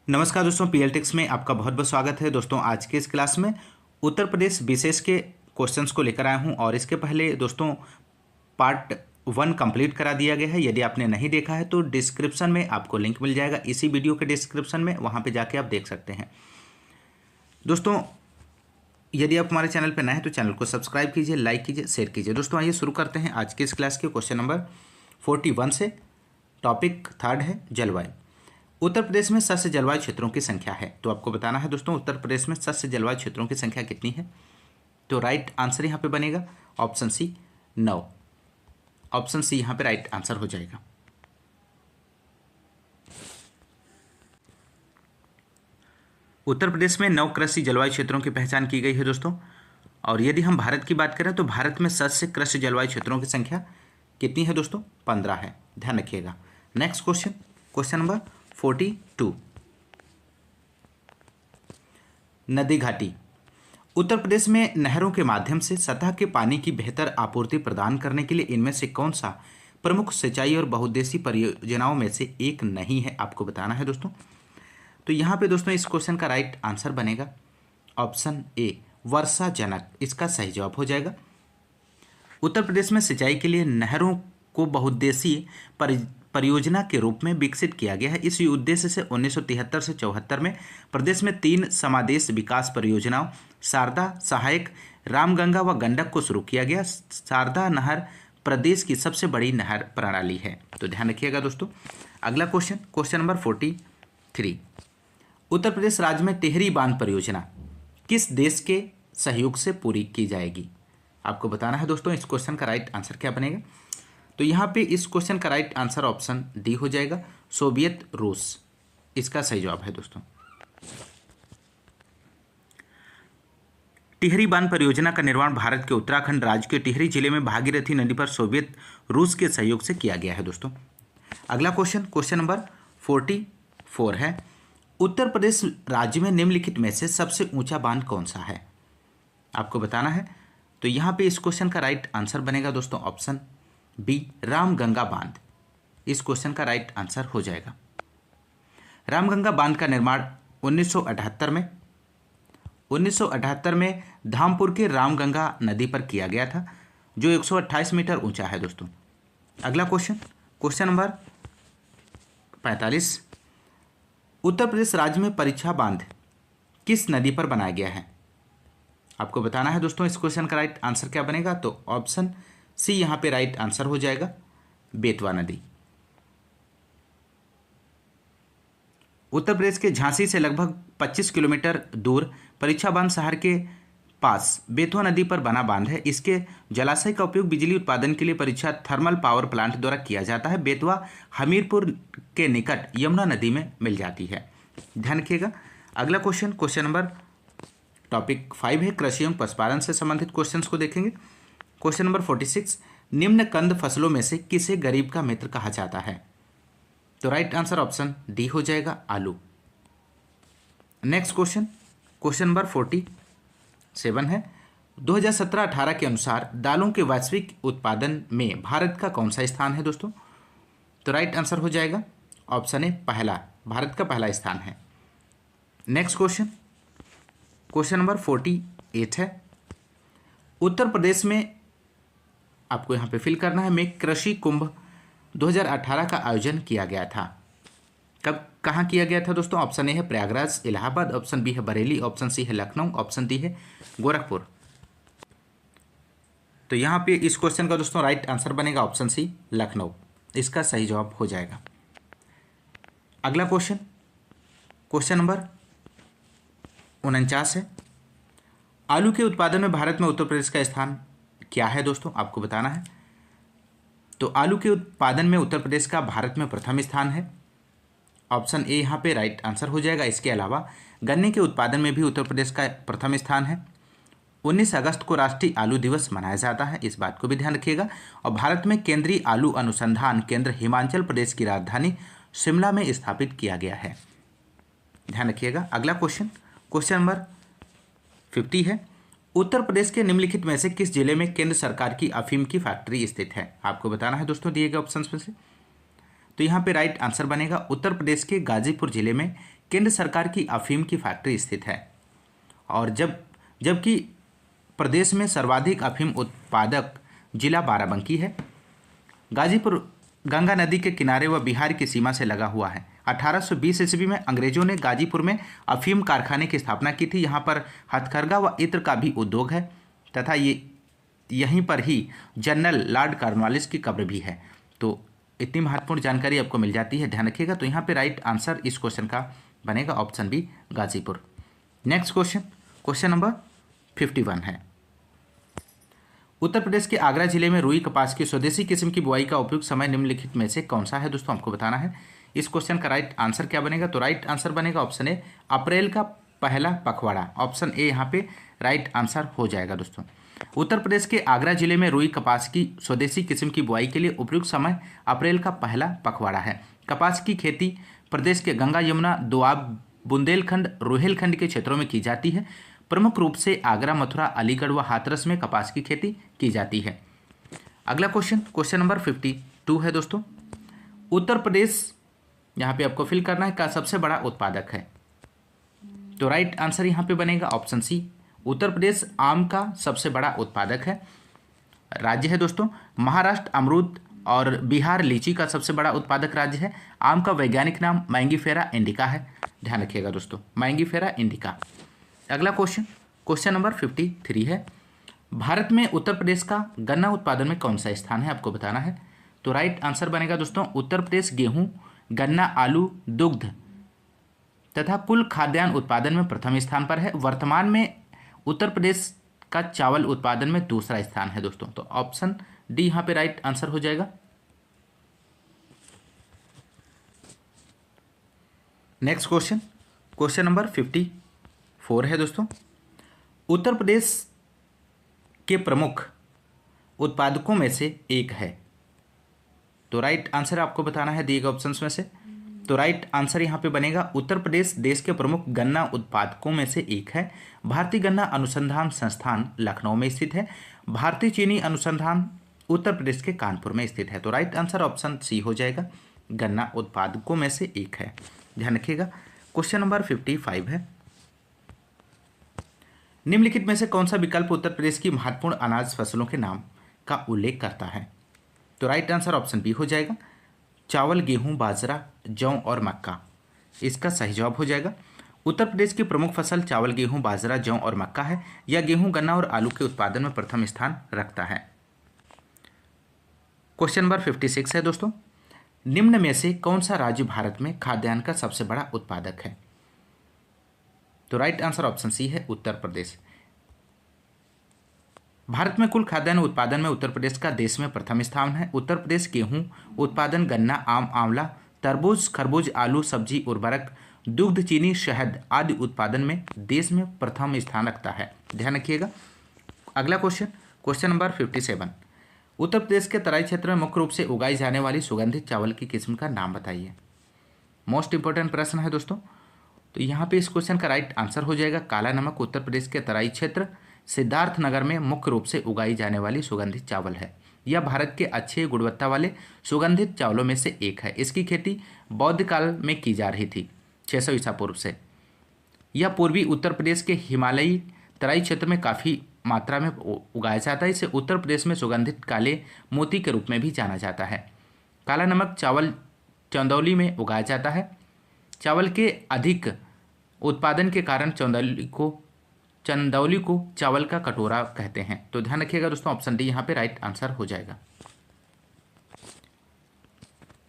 नमस्कार दोस्तों, पीएलटेक्स में आपका बहुत बहुत स्वागत है। दोस्तों आज के इस क्लास में उत्तर प्रदेश विशेष के क्वेश्चंस को लेकर आया हूं और इसके पहले दोस्तों पार्ट 1 कंप्लीट करा दिया गया है। यदि आपने नहीं देखा है तो डिस्क्रिप्शन में आपको लिंक मिल जाएगा, इसी वीडियो के डिस्क्रिप्शन में, वहां पे जाके आप देख सकते हैं। दोस्तों यदि आप हमारे चैनल पर नए हैं तो चैनल को सब्सक्राइब कीजिए, लाइक कीजिए, शेयर कीजिए। दोस्तों आइए शुरू करते हैं आज के इस क्लास के क्वेश्चन नंबर 41 से। टॉपिक 3 है जलवायु। उत्तर प्रदेश में सस्य जलवायु क्षेत्रों की संख्या है, तो आपको बताना है दोस्तों उत्तर प्रदेश में सस्य जलवायु क्षेत्रों की संख्या कितनी है। तो राइट आंसर यहाँ पे बनेगा ऑप्शन सी 9। ऑप्शन सी यहाँ पे राइट आंसर हो जाएगा। उत्तर प्रदेश में 9 कृषि जलवायु क्षेत्रों की पहचान की गई है दोस्तों। और यदि हम भारत की बात करें तो भारत में सस्य कृषि जलवायु क्षेत्रों की संख्या कितनी है दोस्तों? 15 है, ध्यान रखिएगा। Next question, question number 42। नदी घाटी। उत्तर प्रदेश में नहरों के माध्यम से सतह के पानी की बेहतर आपूर्ति प्रदान करने के लिए इनमें से कौन सा प्रमुख सिंचाई और बहुउद्देशीय परियोजनाओं में से एक नहीं है, आपको बताना है दोस्तों। तो यहाँ पे दोस्तों इस क्वेश्चन का राइट आंसर बनेगा ऑप्शन ए वर्षा जनक, इसका सही जवाब हो जाएगा। उत्तर प्रदेश में सिंचाई के लिए नहरों को बहुउद्देशीय परियोजना के रूप में विकसित किया गया है। इस उद्देश्य से 1973 से 74 में प्रदेश में 3 समादेश विकास परियोजनाओं शारदा, सहायक, रामगंगा व गंडक को शुरू किया गया। शारदा नहर प्रदेश की सबसे बड़ी नहर प्रणाली है, तो ध्यान रखिएगा दोस्तों। अगला question, question number 43। Uttar Pradesh राज्य में टिहरी बांध परियोजना किस देश के सहयोग से पूरी की जाएगी, आपको बताना है दोस्तों। इस क्वेश्चन का राइट आंसर क्या बनेगा? तो यहाँ पे इस क्वेश्चन का राइट आंसर ऑप्शन डी हो जाएगा, सोवियत रूस, इसका सही जवाब है दोस्तों। टिहरी बांध परियोजना का निर्माण भारत के उत्तराखंड राज्य के टिहरी जिले में भागीरथी नदी पर सोवियत रूस के सहयोग से किया गया है दोस्तों। अगला क्वेश्चन, क्वेश्चन नंबर 44 है। उत्तर प्रदेश राज्य में निम्नलिखित में से सबसे ऊंचा बांध कौन सा है, आपको बताना है। तो यहाँ पे इस क्वेश्चन का राइट आंसर बनेगा दोस्तों ऑप्शन बी रामगंगा बांध, इस क्वेश्चन का राइट आंसर हो जाएगा। रामगंगा बांध का निर्माण 1978 में धामपुर के रामगंगा नदी पर किया गया था, जो 128 मीटर ऊंचा है दोस्तों। अगला question, question number 45। Uttar Pradesh राज्य में परीक्षा बांध किस नदी पर बनाया गया है, आपको बताना है दोस्तों। इस क्वेश्चन का राइट आंसर क्या बनेगा? तो ऑप्शन सी यहाँ पे राइट आंसर हो जाएगा, बेतवा नदी। उत्तर प्रदेश के झांसी से लगभग 25 किलोमीटर दूर परीक्षा बांध शहर के पास बेतवा नदी पर बना बांध है। इसके जलाशय का उपयोग बिजली उत्पादन के लिए परीक्षा थर्मल पावर प्लांट द्वारा किया जाता है। बेतवा हमीरपुर के निकट यमुना नदी में मिल जाती है, ध्यान रखिएगा। अगला क्वेश्चन, क्वेश्चन नंबर टॉपिक 5 है, कृषि एवं पशुपालन से संबंधित क्वेश्चंस को देखेंगे। Question number 46। निम्न कंद फसलों में से किसे गरीब का मित्र कहा जाता है, तो राइट आंसर ऑप्शन डी हो जाएगा, आलू। नेक्स्ट क्वेश्चन, क्वेश्चन नंबर 47 है। 2017-18 के अनुसार दालों के वैश्विक उत्पादन में भारत का कौन सा स्थान है दोस्तों? तो राइट आंसर हो जाएगा ऑप्शन ए पहला, भारत का पहला स्थान है। नेक्स्ट क्वेश्चन, क्वेश्चन नंबर 48 है। उत्तर प्रदेश में आपको यहाँ पे फिल करना है में कृषि कुंभ 2018 का आयोजन किया गया था। कब, कहाँ किया गया था दोस्तों? ऑप्शन ए है प्रयागराज इलाहाबाद, ऑप्शन बी है बरेली, ऑप्शन सी है लखनऊ, ऑप्शन डी है गोरखपुर। तो यहाँ पे इस क्वेश्चन का दोस्तों राइट आंसर बनेगा ऑप्शन सी लखनऊ, इसका सही जवाब हो जाएगा। अगला क्वेश्चन, क्वेश्चन नंबर 49 है। आलू के उत्पादन में भारत में उत्तर प्रदेश का स्थान क्या है दोस्तों, आपको बताना है। तो आलू के उत्पादन में उत्तर प्रदेश का भारत में प्रथम स्थान है, ऑप्शन ए यहाँ पे राइट आंसर हो जाएगा। इसके अलावा गन्ने के उत्पादन में भी उत्तर प्रदेश का प्रथम स्थान है। 19 अगस्त को राष्ट्रीय आलू दिवस मनाया जाता है, इस बात को भी ध्यान रखिएगा। और भारत में केंद्रीय आलू अनुसंधान केंद्र हिमाचल प्रदेश की राजधानी शिमला में स्थापित किया गया है, ध्यान रखिएगा। अगला क्वेश्चन, क्वेश्चन नंबर 50 है। उत्तर प्रदेश के निम्नलिखित में से किस जिले में केंद्र सरकार की अफीम की फैक्ट्री स्थित है, आपको बताना है दोस्तों दिए गए ऑप्शंस में से। तो यहाँ पे राइट आंसर बनेगा उत्तर प्रदेश के गाजीपुर जिले में केंद्र सरकार की अफीम की फैक्ट्री स्थित है? और जबकि प्रदेश में सर्वाधिक अफीम उत्पादक जिला बाराबंकी है। गाजीपुर गंगा नदी के किनारे व बिहार की सीमा से लगा हुआ है। 1820 ईस्वी में अंग्रेजों ने गाजीपुर में अफीम कारखाने की स्थापना की थी। यहाँ पर हथकरघा व इत्र का भी उद्योग है तथा यहीं पर ही जनरल लॉर्ड कॉर्नवालिस की कब्र भी है। तो इतनी महत्वपूर्ण जानकारी आपको मिल जाती है, ध्यान रखिएगा। तो यहाँ पे राइट आंसर इस क्वेश्चन का बनेगा option B, Ghazipur. Next question number 51 है। उत्तर प्रदेश के आगरा जिले में रुई कपास की स्वदेशी किस्म की बुआई का उपयुक्त समय निम्नलिखित में से कौन सा है? दोस्तों हमको बताना है। इस क्वेश्चन का राइट आंसर क्या बनेगा? तो राइट आंसर बनेगा ऑप्शन ए, अप्रैल का पहला पखवाड़ा। ऑप्शन ए यहाँ पे राइट आंसर हो जाएगा दोस्तों। उत्तर प्रदेश के आगरा जिले में रुई कपास की स्वदेशी किस्म की बुआई के लिए उपयुक्त समय अप्रैल का पहला पखवाड़ा है। कपास की खेती प्रदेश के गंगा, यमुना, दोआब, बुंदेलखंड, रोहिलखंड के क्षेत्रों में की जाती है। प्रमुख रूप से आगरा, मथुरा, अलीगढ़ व हाथरस में कपास की खेती की जाती है। अगला क्वेश्चन नंबर 52 है दोस्तों। उत्तर प्रदेश, यहाँ पे आपको फिल करना है, का सबसे बड़ा उत्पादक है। तो राइट आंसर यहाँ पे बनेगा ऑप्शन सी, उत्तर प्रदेश आम का सबसे बड़ा उत्पादक है। राज्य है दोस्तों महाराष्ट्र अमरूद और बिहार लीची का सबसे बड़ा उत्पादक राज्य है। आम का वैज्ञानिक नाम मैंगीफेरा इंडिका है, ध्यान रखिएगा दोस्तों, मैंगीफेरा इंडिका। अगला क्वेश्चन नंबर 53 है। भारत में उत्तर प्रदेश का गन्ना उत्पादन में कौन सा स्थान है? आपको बताना है। तो राइट आंसर बनेगा दोस्तों, उत्तर प्रदेश गेहूं, गन्ना, आलू, दुग्ध तथा कुल खाद्यान्न उत्पादन में प्रथम स्थान पर है। वर्तमान में उत्तर प्रदेश का चावल उत्पादन में दूसरा स्थान है दोस्तों। तो ऑप्शन डी यहाँ पे राइट आंसर हो जाएगा। नेक्स्ट क्वेश्चन नंबर 54 है दोस्तों। उत्तर प्रदेश के प्रमुख उत्पादकों में से एक है। तो राइट आंसर आपको बताना है दिए गए ऑप्शंस में से। तो राइट आंसर यहाँ पे बनेगा, उत्तर प्रदेश देश के प्रमुख गन्ना उत्पादकों में से एक है। भारतीय गन्ना अनुसंधान संस्थान लखनऊ में स्थित है। भारतीय चीनी अनुसंधान उत्तर प्रदेश के कानपुर में स्थित है। तो राइट आंसर ऑप्शन सी हो जाएगा, गन्ना उत्पादकों में से एक है, ध्यान रखिएगा। क्वेश्चन नंबर 55 है। निम्नलिखित में से कौन सा विकल्प उत्तर प्रदेश की महत्वपूर्ण अनाज फसलों के नाम का उल्लेख करता है? तो राइट आंसर ऑप्शन बी हो जाएगा, चावल, गेहूं, बाजरा, जौ और मक्का। इसका सही जवाब हो जाएगा। उत्तर प्रदेश की प्रमुख फसल चावल, गेहूं, बाजरा, जौ और मक्का है। यह गेहूं, गन्ना और आलू के उत्पादन में प्रथम स्थान रखता है। क्वेश्चन नंबर 56 है दोस्तों। निम्न में से कौन सा राज्य भारत में खाद्यान्न का सबसे बड़ा उत्पादक है? तो राइट आंसर ऑप्शन सी है, उत्तर प्रदेश। भारत में कुल खाद्यान्न उत्पादन में उत्तर प्रदेश का देश में प्रथम स्थान है। उत्तर प्रदेश गेहूं उत्पादन, गन्ना, आम, आंवला, तरबूज, खरबूज, आलू, सब्जी, उर्वरक, दुग्ध, चीनी, शहद आदि उत्पादन में देश में प्रथम स्थान रखता है, ध्यान रखिएगा। अगला क्वेश्चन नंबर 57। उत्तर प्रदेश के तराई क्षेत्र में मुख्य रूप से उगाई जाने वाली सुगंधित चावल की किस्म का नाम बताइए। मोस्ट इंपॉर्टेंट प्रश्न है दोस्तों। तो यहाँ पे इस क्वेश्चन का राइट आंसर हो जाएगा, काला नमक उत्तर प्रदेश के तराई क्षेत्र सिद्धार्थनगर में मुख्य रूप से उगाई जाने वाली सुगंधित चावल है। यह भारत के अच्छे गुणवत्ता वाले सुगंधित चावलों में से एक है। इसकी खेती बौद्ध काल में की जा रही थी, 600 ईसा पूर्व से। यह पूर्वी उत्तर प्रदेश के हिमालयी तराई क्षेत्र में काफ़ी मात्रा में उगाया जाता है। इसे उत्तर प्रदेश में सुगंधित काले मोती के रूप में भी जाना जाता है। काला नमक चावल चंदौली में उगाया जाता है। चावल के अधिक उत्पादन के कारण चंदौली को चावल का कटोरा कहते हैं। तो ध्यान रखिएगा दोस्तों, ऑप्शन डी यहाँ पे राइट आंसर हो जाएगा।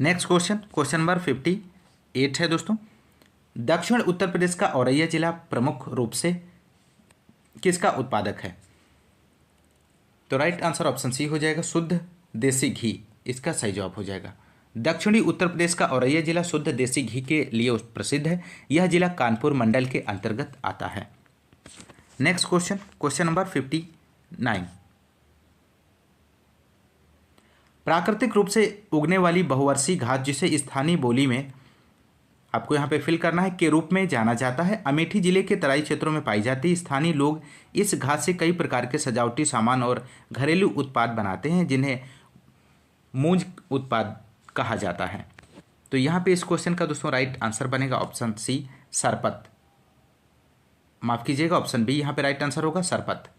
नेक्स्ट क्वेश्चन नंबर 58 है दोस्तों। दक्षिण उत्तर प्रदेश का औरैया जिला प्रमुख रूप से किसका उत्पादक है? तो राइट आंसर ऑप्शन सी हो जाएगा, शुद्ध देसी घी। इसका सही जवाब हो जाएगा। दक्षिणी उत्तर प्रदेश का औरैया जिला शुद्ध देसी घी के लिए प्रसिद्ध है। यह जिला कानपुर मंडल के अंतर्गत आता है। Next question number 59। प्राकृतिक रूप से उगने वाली बहुवर्षीय घास जिसे स्थानीय बोली में आपको यहाँ पे फिल करना है के रूप में जाना जाता है, अमेठी जिले के तराई क्षेत्रों में पाई जाती है। स्थानीय लोग इस घास से कई प्रकार के सजावटी सामान और घरेलू उत्पाद बनाते हैं जिन्हें मूंज उत्पाद कहा जाता है। तो यहाँ पे इस क्वेश्चन का दोस्तों राइट आंसर बनेगा ऑप्शन सी, सरपत। माफ कीजिएगा, ऑप्शन बी यहाँ पे राइट आंसर होगा, सरपत।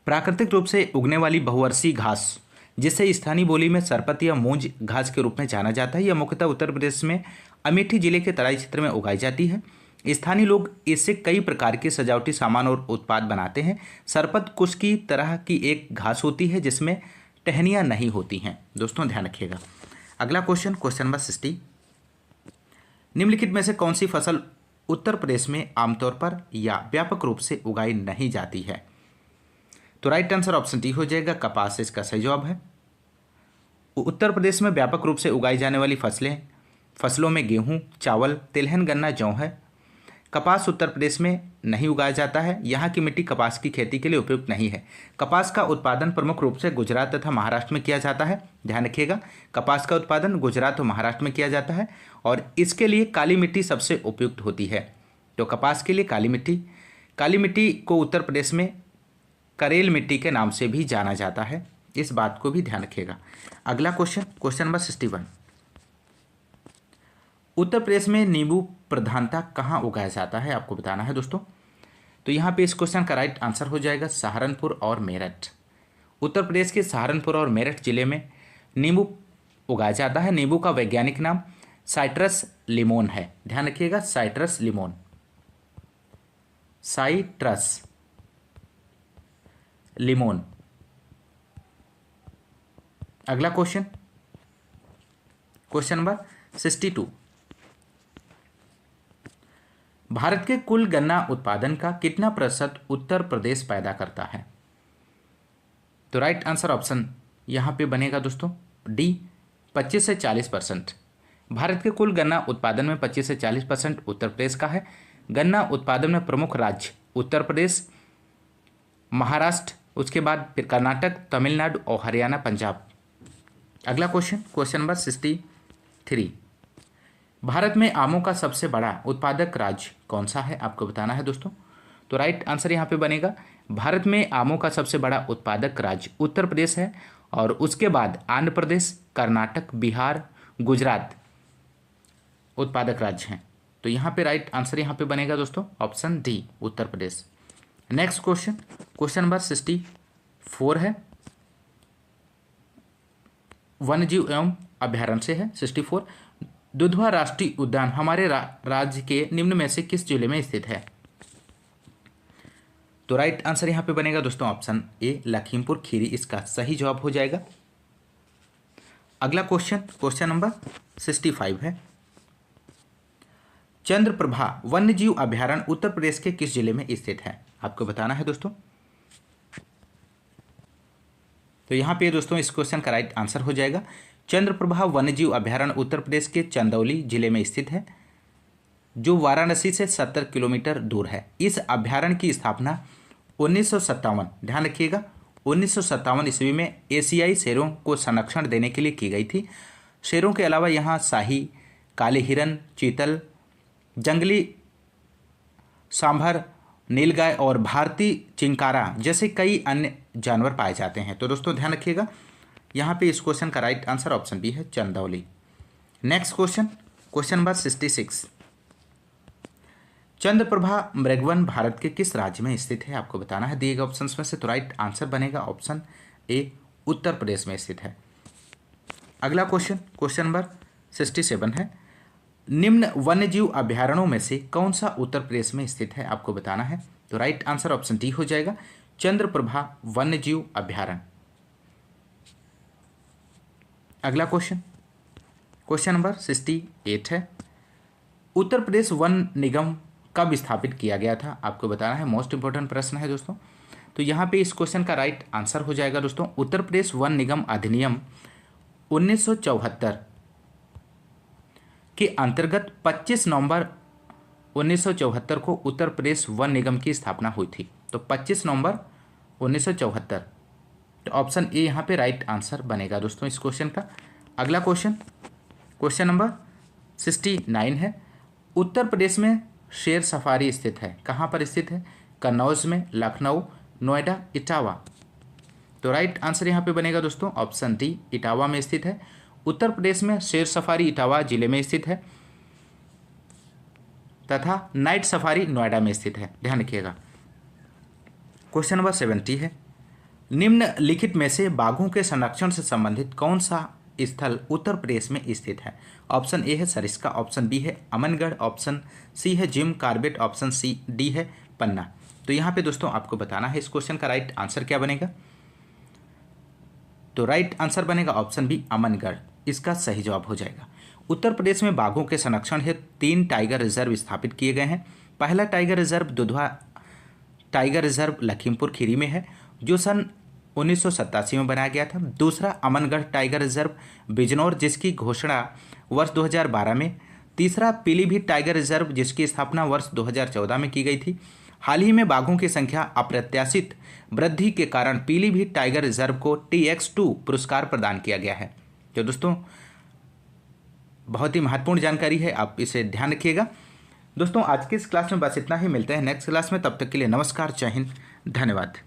प्राकृतिक रूप से उगने वाली बहुवर्षीय घास जिसे स्थानीय बोली में सरपत या मूंज घास के रूप में जाना जाता है, यह मुख्यतः उत्तर प्रदेश में अमेठी जिले के तराई क्षेत्र में उगाई जाती है। स्थानीय लोग इससे कई प्रकार के सजावटी सामान और उत्पाद बनाते हैं। सरपत कुश की तरह की एक घास होती है जिसमें टहनियाँ नहीं होती हैं। दोस्तों ध्यान रखिएगा। अगला क्वेश्चन, क्वेश्चन नंबर 60, निम्नलिखित में से कौन सी फसल उत्तर प्रदेश में आमतौर पर या व्यापक रूप से उगाई नहीं जाती है? तो राइट आंसर ऑप्शन डी हो जाएगा, कपास इसका सही जवाब है। उत्तर प्रदेश में व्यापक रूप से उगाई जाने वाली फसलों में गेहूं, चावल, तिलहन, गन्ना, जौ है। कपास उत्तर प्रदेश में नहीं उगाया जाता है। यहाँ की मिट्टी कपास की खेती के लिए उपयुक्त नहीं है। कपास का उत्पादन प्रमुख रूप से गुजरात तथा महाराष्ट्र में किया जाता है। ध्यान रखिएगा, कपास का उत्पादन गुजरात और महाराष्ट्र में किया जाता है और इसके लिए काली मिट्टी सबसे उपयुक्त होती है। तो कपास के लिए काली मिट्टी को उत्तर प्रदेश में करेल मिट्टी के नाम से भी जाना जाता है। इस बात को भी ध्यान रखिएगा। अगला question, question number 61, Uttar Pradesh में नींबू प्रधानता कहाँ उगाया जाता है? आपको बताना है दोस्तों। तो यहाँ पे इस क्वेश्चन का राइट आंसर हो जाएगा सहारनपुर और मेरठ। उत्तर प्रदेश के सहारनपुर और मेरठ जिले में नींबू उगाया जाता है। नींबू का वैज्ञानिक नाम साइट्रस लिमोन है। ध्यान रखिएगा, साइट्रस लिमोन, साइट्रस लिमोन। अगला क्वेश्चन, क्वेश्चन नंबर 62, भारत के कुल गन्ना उत्पादन का कितना प्रतिशत उत्तर प्रदेश पैदा करता है? तो राइट आंसर ऑप्शन यहां पे बनेगा दोस्तों डी, 25 से 40%। भारत के कुल गन्ना उत्पादन में 25 से 40% उत्तर प्रदेश का है। गन्ना उत्पादन में प्रमुख राज्य उत्तर प्रदेश, महाराष्ट्र, उसके बाद फिर कर्नाटक, तमिलनाडु और हरियाणा, पंजाब। अगला क्वेश्चन, क्वेश्चन नंबर 63, भारत में आमों का सबसे बड़ा उत्पादक राज्य कौन सा है? आपको बताना है दोस्तों। तो राइट आंसर यहाँ पे बनेगा, भारत में आमों का सबसे बड़ा उत्पादक राज्य उत्तर प्रदेश है और उसके बाद आंध्र प्रदेश, कर्नाटक, बिहार, गुजरात उत्पादक राज्य हैं। तो यहाँ पे राइट आंसर यहाँ पे बनेगा दोस्तों option D, Uttar Pradesh. Next question, question number 64 है, वन्यजीव एवं अभ्यारण्य से है। 64, दुधवा राष्ट्रीय उद्यान हमारे राज्य के निम्न में से किस जिले में स्थित है? तो राइट आंसर यहां पे बनेगा दोस्तों ऑप्शन ए, लखीमपुर खीरी इसका सही जवाब हो जाएगा। अगला क्वेश्चन, क्वेश्चन नंबर 65 है, चंद्रप्रभा वन्यजीव अभ्यारण्य उत्तर प्रदेश के किस जिले में स्थित है? आपको बताना है दोस्तों। तो यहाँ पे दोस्तों इस क्वेश्चन का राइट आंसर हो जाएगा, चंद्रप्रभा वन्यजीव अभ्यारण्य उत्तर प्रदेश के चंदौली जिले में स्थित है, जो वाराणसी से 70 किलोमीटर दूर है। इस अभ्यारण्य की स्थापना 1957, ध्यान रखिएगा, 1957 ईस्वी में एशियाई शेरों को संरक्षण देने के लिए की गई थी। शेरों के अलावा यहाँ शाही, काले हिरन, चीतल, जंगली सांभर, नीलगाय और भारतीय चिंकारा जैसे कई अन्य जानवर पाए जाते हैं। तो दोस्तों ध्यान रखिएगा, यहाँ पे इस क्वेश्चन का राइट आंसर ऑप्शन बी है, Chandauli. Next question, question number 66, Chandraprabha Mrigvan Bharat के किस राज्य में स्थित है? आपको बताना है दिए गए ऑप्शंस में से। तो राइट आंसर बनेगा ऑप्शन ए, उत्तर प्रदेश में स्थित है। अगला क्वेश्चन, क्वेश्चन नंबर 67 है, निम्न वन्यजीव अभ्यारण्यों में से कौन सा उत्तर प्रदेश में स्थित है? आपको बताना है। तो राइट आंसर ऑप्शन डी हो जाएगा, चंद्रप्रभा वन्यजीव अभ्यारण्य। अगला क्वेश्चन, क्वेश्चन नंबर 68 है, उत्तर प्रदेश वन निगम कब स्थापित किया गया था? आपको बताना है, मोस्ट इंपॉर्टेंट प्रश्न है दोस्तों। तो यहाँ पे इस क्वेश्चन का राइट आंसर हो जाएगा दोस्तों, उत्तर प्रदेश वन निगम अधिनियम 1974 के अंतर्गत 25 नवंबर 1974 को उत्तर प्रदेश वन निगम की स्थापना हुई थी। तो 25 नवंबर 1974, तो ऑप्शन ए यहाँ पे राइट आंसर बनेगा दोस्तों इस क्वेश्चन का। अगला क्वेश्चन, क्वेश्चन नंबर 69 है, उत्तर प्रदेश में शेर सफारी स्थित है, कहाँ पर स्थित है? कन्नौज में, लखनऊ, नोएडा, इटावा। तो राइट आंसर यहाँ पे बनेगा दोस्तों ऑप्शन डी, इटावा में स्थित है। उत्तर प्रदेश में शेर सफारी इटावा जिले में स्थित है तथा नाइट सफारी नोएडा में स्थित है, ध्यान रखिएगा। क्वेश्चन नंबर 70 है, निम्नलिखित में से बाघों के संरक्षण से संबंधित कौन सा स्थल उत्तर प्रदेश में स्थित है? ऑप्शन ए है सरिस्का, ऑप्शन बी है अमनगढ़, ऑप्शन सी है Jim Corbett, option C D है पन्ना। तो यहाँ पे दोस्तों आपको बताना है इस क्वेश्चन का राइट आंसर क्या बनेगा। तो राइट आंसर बनेगा ऑप्शन बी अमनगढ़, इसका सही जवाब हो जाएगा। उत्तर प्रदेश में बाघों के संरक्षण हेतु 3 टाइगर रिजर्व स्थापित किए गए हैं। पहला tiger reserve Dudhwa tiger reserve Lakhimpur Kheri में है, जो सन 1987 में बनाया गया था। दूसरा अमनगढ़ टाइगर रिजर्व बिजनौर, जिसकी घोषणा वर्ष 2012 में। तीसरा पीलीभीत टाइगर रिजर्व, जिसकी स्थापना वर्ष 2014 में की गई थी। हाल ही में बाघों की संख्या अप्रत्याशित वृद्धि के कारण पीलीभीत टाइगर रिजर्व को TX2 पुरस्कार प्रदान किया गया है। तो दोस्तों बहुत ही महत्वपूर्ण जानकारी है, आप इसे ध्यान रखिएगा। दोस्तों आज की इस क्लास में बस इतना ही, मिलते हैं नेक्स्ट क्लास में, तब तक के लिए नमस्कार, जय हिंद, धन्यवाद।